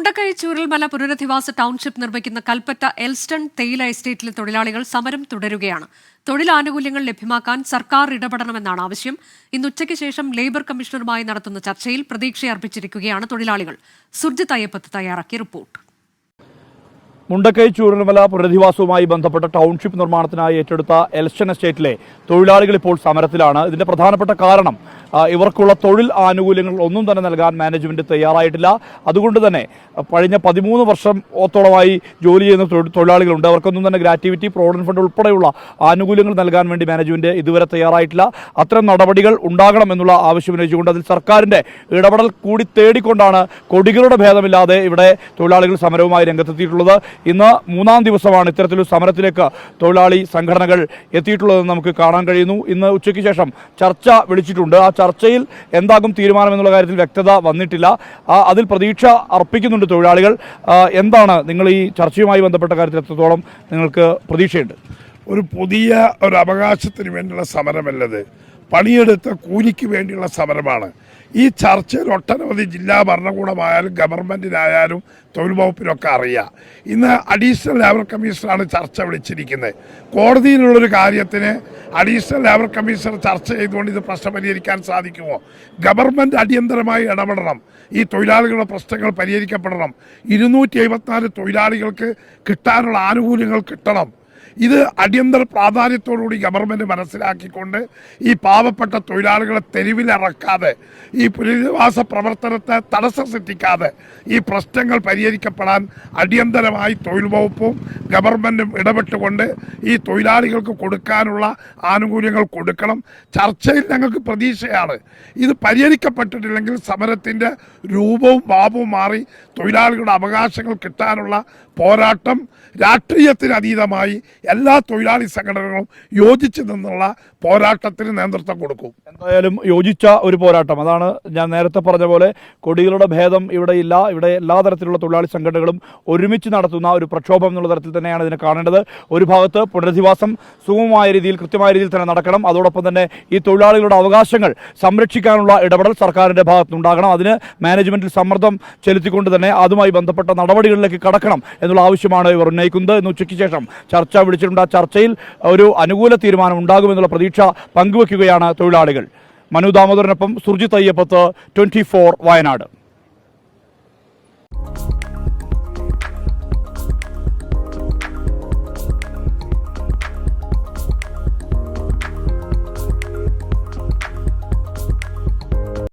മുണ്ടക്കൈ ചൂരൽമല പുനരധിവാസ ടൗൺഷിപ്പ് നിർമ്മിക്കുന്ന കൽപ്പറ്റ എൽസ്റ്റൺ തേയില എസ്റ്റേറ്റിലെ തൊഴിലാളികൾ സമരം തുടരുകയാണ്. തൊഴിലാനുകൂല്യങ്ങൾ ലഭ്യമാക്കാൻ സർക്കാർ ഇടപെടണമെന്നാണ് ആവശ്യം. ഇന്ന് ഉച്ചയ്ക്ക് ശേഷം ലേബർ കമ്മീഷണറുമായി നടത്തുന്ന ചർച്ചയിൽ പ്രതീക്ഷയർപ്പിച്ചിരിക്കുകയാണ് തൊഴിലാളികൾ. സുർജിത് അയ്യപ്പത്ത് തയ്യാറാക്കിയ റിപ്പോർട്ട്. മുണ്ടക്കൈ ചൂരൽമല പുനരധിവാസവുമായി ബന്ധപ്പെട്ട ടൗൺഷിപ്പ് നിർമ്മാണത്തിനായി ഏറ്റെടുത്ത എൽസ്റ്റൺ എസ്റ്റേറ്റിലെ തൊഴിലാളികൾ ഇപ്പോൾ സമരത്തിലാണ്. ഇതിന്റെ പ്രധാനപ്പെട്ട കാരണം ഇവർക്കുള്ള തൊഴിൽ ആനുകൂല്യങ്ങൾ ഒന്നും തന്നെ നൽകാൻ മാനേജ്മെന്റ് തയ്യാറായിട്ടില്ല. അതുകൊണ്ട് തന്നെ കഴിഞ്ഞ 13 വർഷത്തോളമായി ജോലി ചെയ്യുന്ന തൊഴിലാളികളുണ്ട്. അവർക്കൊന്നും തന്നെ ഗ്രാറ്റുവിറ്റി, പ്രോവിഡന്റ് ഫണ്ട് ഉൾപ്പെടെയുള്ള ആനുകൂല്യങ്ങൾ നൽകാൻ വേണ്ടി മാനേജ്മെന്റ് ഇതുവരെ തയ്യാറായിട്ടില്ല. അത്തരം നടപടികൾ ഉണ്ടാകണം എന്നുള്ള ആവശ്യം ഉന്നയിച്ചുകൊണ്ട് അതിൽ സർക്കാരിന്റെ ഇടപെടൽ കൂടി തേടിക്കൊണ്ടാണ് കൊടികളുടെ ഭേദമില്ലാതെ ഇവിടെ തൊഴിലാളികൾ സമരവുമായി രംഗത്തെത്തിയിട്ടുള്ളത്. ഇന്ന് 3-ാം ദിവസമാണ് ഇത്തരത്തിലൊരു സമരത്തിലേക്ക് തൊഴിലാളി സംഘടനകൾ എത്തിയിട്ടുള്ളതെന്ന് നമുക്ക് കാണാൻ കഴിയുന്നു. ഇന്ന് ഉച്ചയ്ക്ക് ശേഷം ചർച്ച വിളിച്ചിട്ടുണ്ട്. ആ ചർച്ചയിൽ എന്താകും തീരുമാനം എന്നുള്ള കാര്യത്തിൽ വ്യക്തത വന്നിട്ടില്ല. അതിൽ പ്രതീക്ഷ അർപ്പിക്കുന്നുണ്ട് തൊഴിലാളികൾ. എന്താണ് നിങ്ങൾ ഈ ചർച്ചയുമായി ബന്ധപ്പെട്ട കാര്യത്തിൽ എത്രത്തോളം നിങ്ങൾക്ക് പ്രതീക്ഷയുണ്ട്? ഒരു പുതിയ ഒരു അവകാശത്തിന് വേണ്ടിയുള്ള സമരമല്ലത്, പണിയെടുത്ത കൂലിക്ക് വേണ്ടിയുള്ള സമരമാണ്. ഈ ചർച്ചയിൽ ഒട്ടനവധി ജില്ലാ ഭരണകൂടമായാലും ഗവൺമെൻറ്റിനായാലും തൊഴിൽ വകുപ്പിനൊക്കെ അറിയാം. ഇന്ന് അഡീഷണൽ ലേബർ കമ്മീഷണറാണ് ചർച്ച വിളിച്ചിരിക്കുന്നത്. കോടതിയിലുള്ളൊരു കാര്യത്തിന് അഡീഷണൽ ലേബർ കമ്മീഷണർ ചർച്ച ചെയ്തുകൊണ്ട് ഇത് പ്രശ്നം പരിഹരിക്കാൻ സാധിക്കുമോ? ഗവൺമെൻറ് അടിയന്തരമായി ഇടപെടണം. ഈ തൊഴിലാളികളുടെ പ്രശ്നങ്ങൾ പരിഹരിക്കപ്പെടണം. 274 തൊഴിലാളികൾക്ക് കിട്ടാനുള്ള ആനുകൂല്യങ്ങൾ കിട്ടണം. ഇത് അടിയന്തര പ്രാധാന്യത്തോടുകൂടി ഗവൺമെൻറ് മനസ്സിലാക്കിക്കൊണ്ട് ഈ പാവപ്പെട്ട തൊഴിലാളികളെ തെരുവിലിറക്കാതെ, ഈ പുനരധിവാസ പ്രവർത്തനത്തെ തടസ്സം സൃഷ്ടിക്കാതെ ഈ പ്രശ്നങ്ങൾ പരിഹരിക്കപ്പെടാൻ അടിയന്തരമായി തൊഴിൽ വകുപ്പും ഗവൺമെൻറ്റും ഇടപെട്ടുകൊണ്ട് ഈ തൊഴിലാളികൾക്ക് കൊടുക്കാനുള്ള ആനുകൂല്യങ്ങൾ കൊടുക്കണം. ചർച്ചയിൽ ഞങ്ങൾക്ക് പ്രതീക്ഷയാണ്. ഇത് പരിഹരിക്കപ്പെട്ടിട്ടില്ലെങ്കിൽ സമരത്തിൻ്റെ രൂപവും ഭാവവും മാറി തൊഴിലാളികളുടെ അവകാശങ്ങൾ കിട്ടാനുള്ള പോരാട്ടം രാഷ്ട്രീയത്തിന് അതീതമായി എല്ലാ തൊഴിലാളി സംഘടനകളും യോജിച്ച് നിന്നുള്ള പോരാട്ടത്തിന് നേതൃത്വം കൊടുക്കും. എന്തായാലും യോജിച്ച ഒരു പോരാട്ടം, അതാണ് ഞാൻ നേരത്തെ പറഞ്ഞ പോലെ കൊടികളുടെ ഭേദം ഇവിടെ ഇല്ല. ഇവിടെ എല്ലാ തരത്തിലുള്ള തൊഴിലാളി സംഘടനകളും ഒരുമിച്ച് നടത്തുന്ന ഒരു പ്രക്ഷോഭം എന്നുള്ള തരത്തിൽ തന്നെയാണ് ഇതിനെ കാണേണ്ടത്. ഒരു ഭാഗത്ത് പുനരധിവാസം സുഗമമായ രീതിയിൽ, കൃത്യമായ രീതിയിൽ തന്നെ നടക്കണം. അതോടൊപ്പം തന്നെ ഈ തൊഴിലാളികളുടെ അവകാശങ്ങൾ സംരക്ഷിക്കാനുള്ള ഇടപെടൽ സർക്കാരിൻ്റെ ഭാഗത്തുനിന്നുണ്ടാകണം. അതിന് മാനേജ്മെന്റിൽ സമ്മർദ്ദം ചെലുത്തിക്കൊണ്ട് തന്നെ അതുമായി ബന്ധപ്പെട്ട നടപടികളിലേക്ക് കടക്കണം എന്നുള്ള ആവശ്യമാണ് ഇവർ ഉന്നയിക്കുന്നത്. ഇന്ന് ഉച്ചയ്ക്ക് ശേഷം ചർച്ച വിളിച്ചിട്ടുണ്ട്. ആ ചർച്ചയിൽ ഒരു അനുകൂല തീരുമാനം ഉണ്ടാകുമെന്നുള്ള പ്രതീക്ഷ പങ്കുവയ്ക്കുകയാണ് തൊഴിലാളികൾ. മനു ദാമോദരനൊപ്പം സുർജിത് അയ്യപ്പത്ത്, 24 വയനാട്.